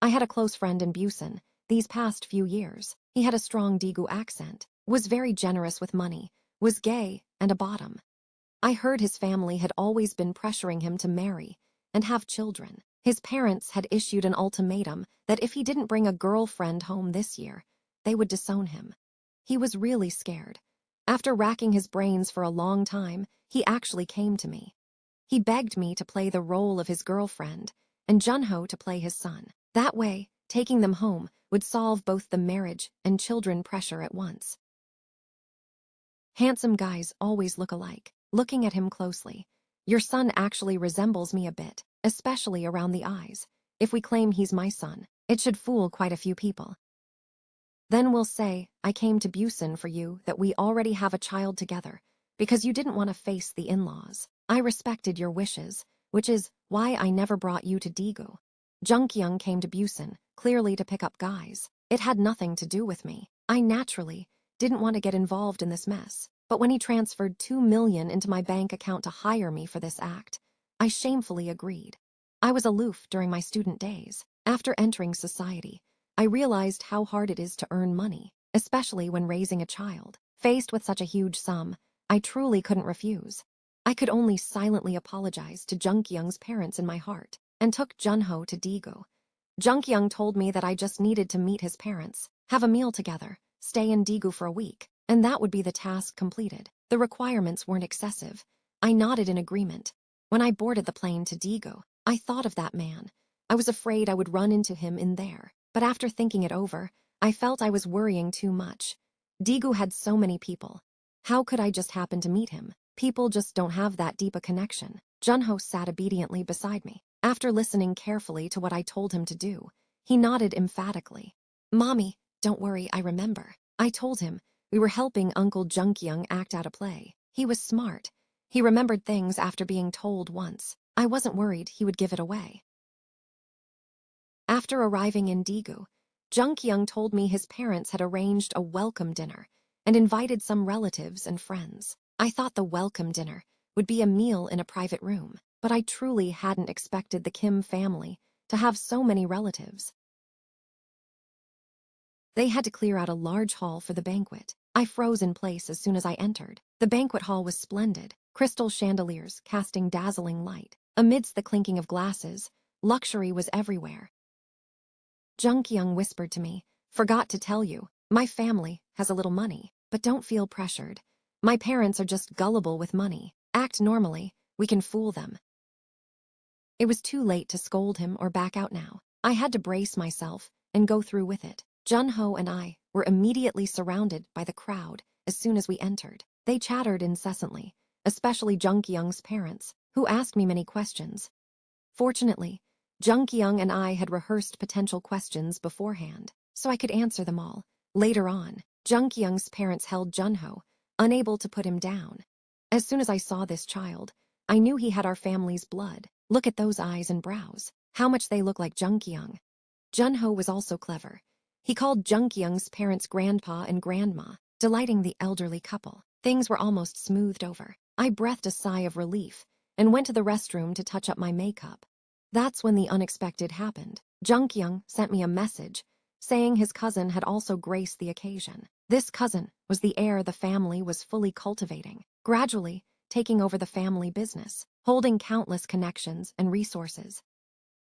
I had a close friend in Busan these past few years. He had a strong Daegu accent, was very generous with money, was gay, and a bottom. I heard his family had always been pressuring him to marry and have children. His parents had issued an ultimatum that if he didn't bring a girlfriend home this year, they would disown him. He was really scared. After racking his brains for a long time, he actually came to me. He begged me to play the role of his girlfriend and Junho to play his son. That way, taking them home would solve both the marriage and children pressure at once. Handsome guys always look alike. Looking at him closely, your son actually resembles me a bit, especially around the eyes. If we claim he's my son, it should fool quite a few people. Then we'll say, I came to Busan for you, that we already have a child together, because you didn't want to face the in-laws. I respected your wishes, which is why I never brought you to Daegu. Jungkyung came to Busan, clearly to pick up guys. It had nothing to do with me. I naturally didn't want to get involved in this mess. But when he transferred $2 million into my bank account to hire me for this act, I shamefully agreed. I was aloof during my student days. After entering society, I realized how hard it is to earn money, especially when raising a child. Faced with such a huge sum, I truly couldn't refuse. I could only silently apologize to Jungkyung's parents in my heart, and took Junho to Daegu. Jungkyung told me that I just needed to meet his parents, have a meal together, stay in Daegu for a week, and that would be the task completed. The requirements weren't excessive. I nodded in agreement. When I boarded the plane to Daegu, I thought of that man. I was afraid I would run into him in there, but after thinking it over, I felt I was worrying too much. Daegu had so many people. How could I just happen to meet him? People just don't have that deep a connection. Junho sat obediently beside me. After listening carefully to what I told him to do, he nodded emphatically. Mommy, don't worry, I remember. I told him we were helping Uncle Jungkyung act out a play. He was smart. He remembered things after being told once. I wasn't worried he would give it away. After arriving in Daegu, Jungkyung told me his parents had arranged a welcome dinner and invited some relatives and friends. I thought the welcome dinner would be a meal in a private room, but I truly hadn't expected the Kim family to have so many relatives. They had to clear out a large hall for the banquet. I froze in place as soon as I entered. The banquet hall was splendid, crystal chandeliers casting dazzling light. Amidst the clinking of glasses, luxury was everywhere. Jungkyung whispered to me, forgot to tell you, my family has a little money, but don't feel pressured. My parents are just gullible with money. Act normally, we can fool them. It was too late to scold him or back out now. I had to brace myself and go through with it. Junho and I were immediately surrounded by the crowd as soon as we entered. They chattered incessantly, especially Jungkyung's parents, who asked me many questions. Fortunately, Jungkyung and I had rehearsed potential questions beforehand, so I could answer them all. Later on, Jungkyung's parents held Junho, unable to put him down. As soon as I saw this child, I knew he had our family's blood. Look at those eyes and brows. How much they look like Jungkyung. Junho was also clever. He called Jungkyung's parents grandpa and grandma, delighting the elderly couple. Things were almost smoothed over. I breathed a sigh of relief and went to the restroom to touch up my makeup. That's when the unexpected happened. Jungkyung sent me a message saying his cousin had also graced the occasion. This cousin was the heir the family was fully cultivating, gradually taking over the family business, holding countless connections and resources.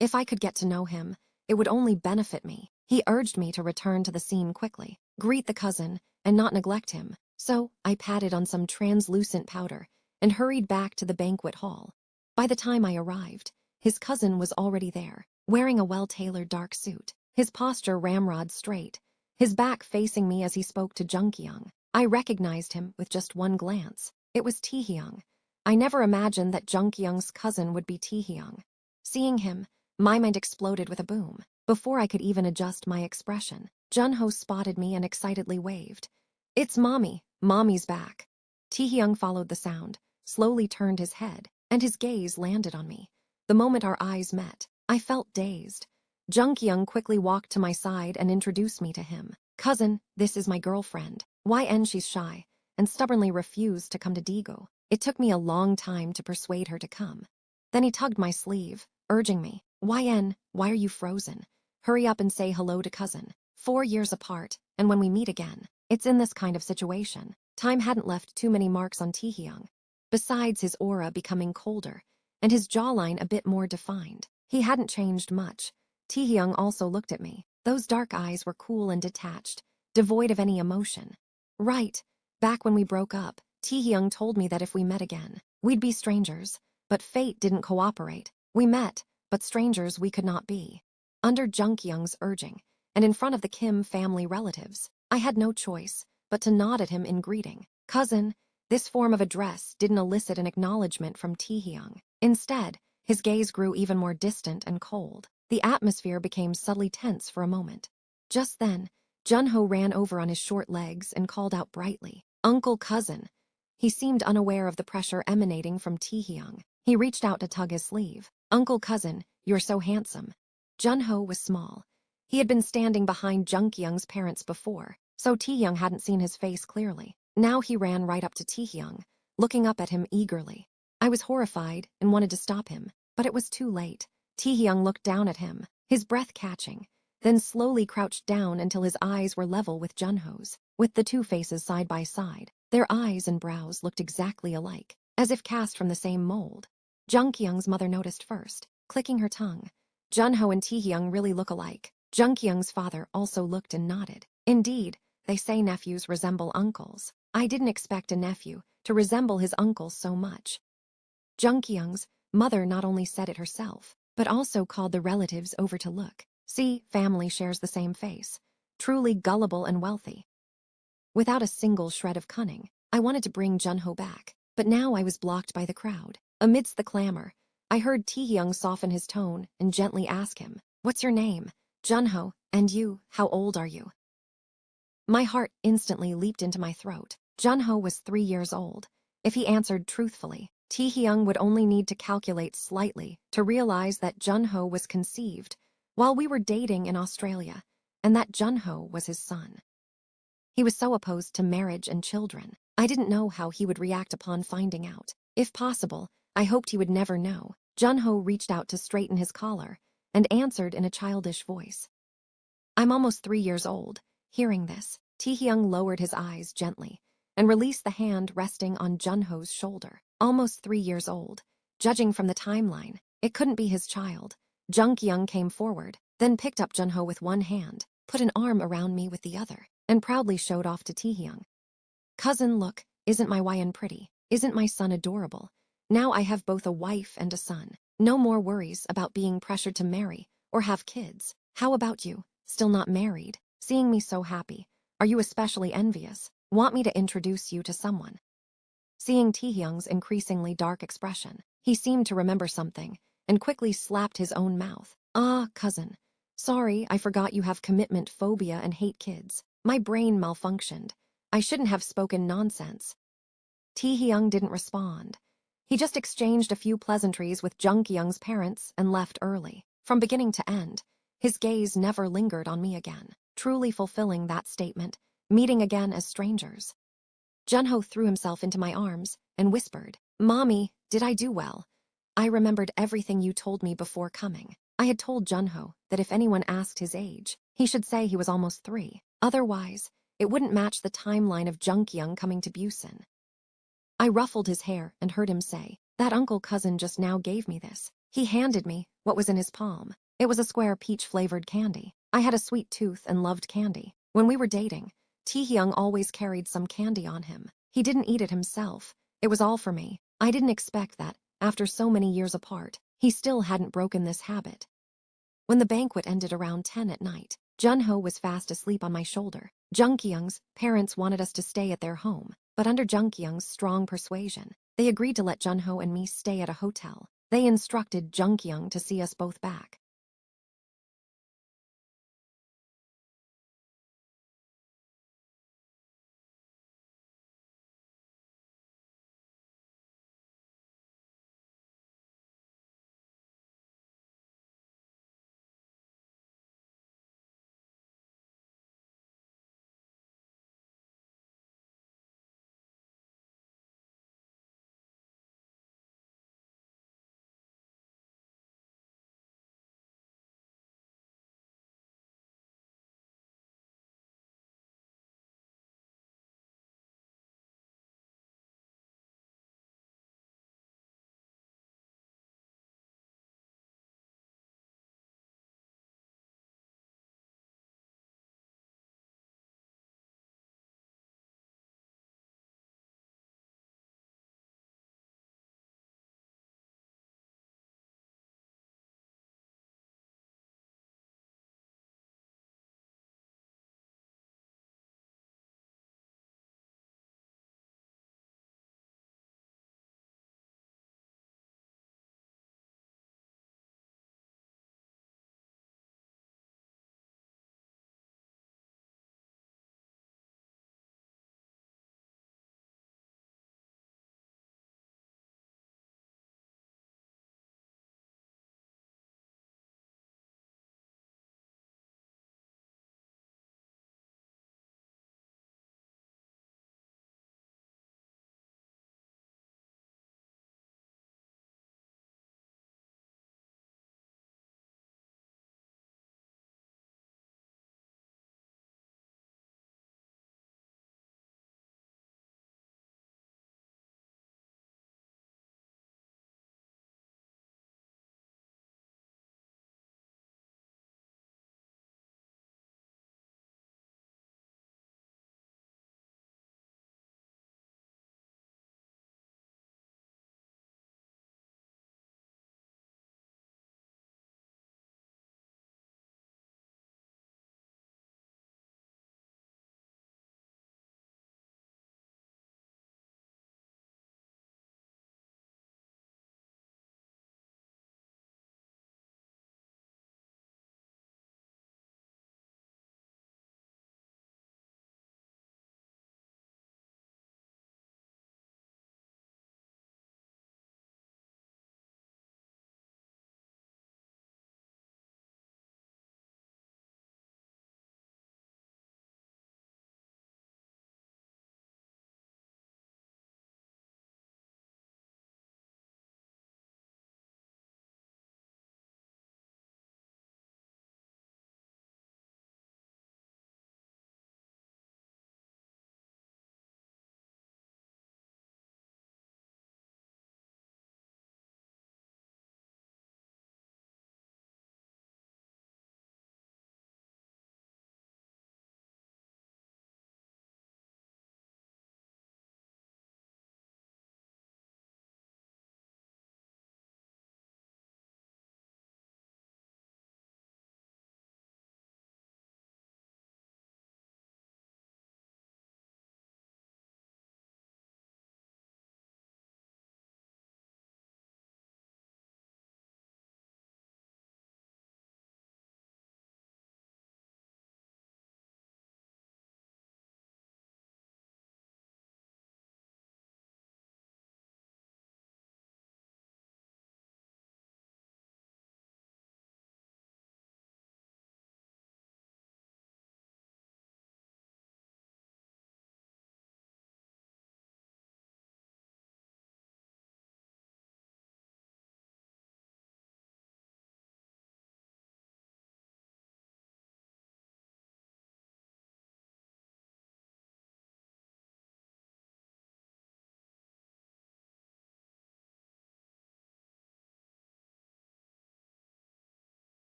If I could get to know him, it would only benefit me. He urged me to return to the scene quickly, greet the cousin, and not neglect him. So I patted on some translucent powder and hurried back to the banquet hall. By the time I arrived, his cousin was already there, wearing a well-tailored dark suit, his posture ramrod straight, his back facing me as he spoke to Jungkyung. I recognized him with just one glance. It was Taehyung. I never imagined that Jungkyung's cousin would be Taehyung. Seeing him, my mind exploded with a boom. Before I could even adjust my expression, Junho spotted me and excitedly waved. It's Mommy. Mommy's back. Taehyung followed the sound, slowly turned his head, and his gaze landed on me. The moment our eyes met, I felt dazed. Jungkyung quickly walked to my side and introduced me to him. Cousin, this is my girlfriend. She's shy and stubbornly refused to come to Daegu. It took me a long time to persuade her to come. Then he tugged my sleeve, urging me. Why are you frozen? Hurry up and say hello to cousin. 4 years apart, and when we meet again, it's in this kind of situation. Time hadn't left too many marks on Taehyung. Besides his aura becoming colder, and his jawline a bit more defined, he hadn't changed much. Taehyung also looked at me. Those dark eyes were cool and detached, devoid of any emotion. Right, back when we broke up, Taehyung told me that if we met again, we'd be strangers, but fate didn't cooperate. We met, but strangers we could not be. Under Jungkyung's urging, and in front of the Kim family relatives, I had no choice but to nod at him in greeting. Cousin, this form of address didn't elicit an acknowledgement from Taehyung. Instead, his gaze grew even more distant and cold. The atmosphere became subtly tense for a moment. Just then, Junho ran over on his short legs and called out brightly, "Uncle Cousin." He seemed unaware of the pressure emanating from Taehyung. He reached out to tug his sleeve. "Uncle Cousin, you're so handsome." Junho was small. He had been standing behind Jungkyung's parents before, so Taehyung hadn't seen his face clearly. Now he ran right up to Taehyung, looking up at him eagerly. I was horrified and wanted to stop him, but it was too late. Taehyung looked down at him, his breath catching, then slowly crouched down until his eyes were level with Junho's. With the two faces side by side, their eyes and brows looked exactly alike, as if cast from the same mold. Jungkyung's mother noticed first, clicking her tongue. Junho and Taehyung really look alike. Jungkyung's father also looked and nodded. Indeed, they say nephews resemble uncles. I didn't expect a nephew to resemble his uncle so much. Jungkyung's mother not only said it herself, but also called the relatives over to look. See, family shares the same face. Truly gullible and wealthy. Without a single shred of cunning, I wanted to bring Junho back, but now I was blocked by the crowd. Amidst the clamor, I heard Taehyung soften his tone and gently ask him, "What's your name?" "Junho, and you, how old are you?" My heart instantly leaped into my throat. Junho was 3 years old. If he answered truthfully, Taehyung would only need to calculate slightly to realize that Junho was conceived while we were dating in Australia, and that Junho was his son. He was so opposed to marriage and children. I didn't know how he would react upon finding out. If possible, I hoped he would never know. Junho reached out to straighten his collar and answered in a childish voice. "I'm almost 3 years old." Hearing this, Taehyung lowered his eyes gently and released the hand resting on Junho's shoulder. Almost 3 years old. Judging from the timeline, it couldn't be his child. Jungkyung came forward, then picked up Junho with one hand, put an arm around me with the other, and proudly showed off to Taehyung. "Cousin, look, isn't my Wyan pretty? Isn't my son adorable? Now I have both a wife and a son. No more worries about being pressured to marry or have kids. How about you? Still not married? Seeing me so happy, are you especially envious? Want me to introduce you to someone?" Seeing Taehyung's increasingly dark expression, he seemed to remember something and quickly slapped his own mouth. "Ah, cousin. Sorry, I forgot you have commitment phobia and hate kids. My brain malfunctioned. I shouldn't have spoken nonsense." Taehyung didn't respond. He just exchanged a few pleasantries with Jungkyung's parents and left early. From beginning to end, his gaze never lingered on me again, truly fulfilling that statement, meeting again as strangers. Junho threw himself into my arms and whispered, "Mommy, did I do well?" I remembered everything you told me before coming. I had told Junho that if anyone asked his age, he should say he was almost 3. Otherwise, it wouldn't match the timeline of Jungkyung coming to Busan. I ruffled his hair and heard him say, "That uncle cousin just now gave me this." He handed me what was in his palm. It was a square peach-flavored candy. I had a sweet tooth and loved candy. When we were dating, Taehyung always carried some candy on him. He didn't eat it himself. It was all for me. I didn't expect that, after so many years apart, he still hadn't broken this habit. When the banquet ended around 10 at night, Junho was fast asleep on my shoulder. Jungkyung's parents wanted us to stay at their home, but under Jungkyung's strong persuasion, they agreed to let Junho and me stay at a hotel. They instructed Jungkyung to see us both back.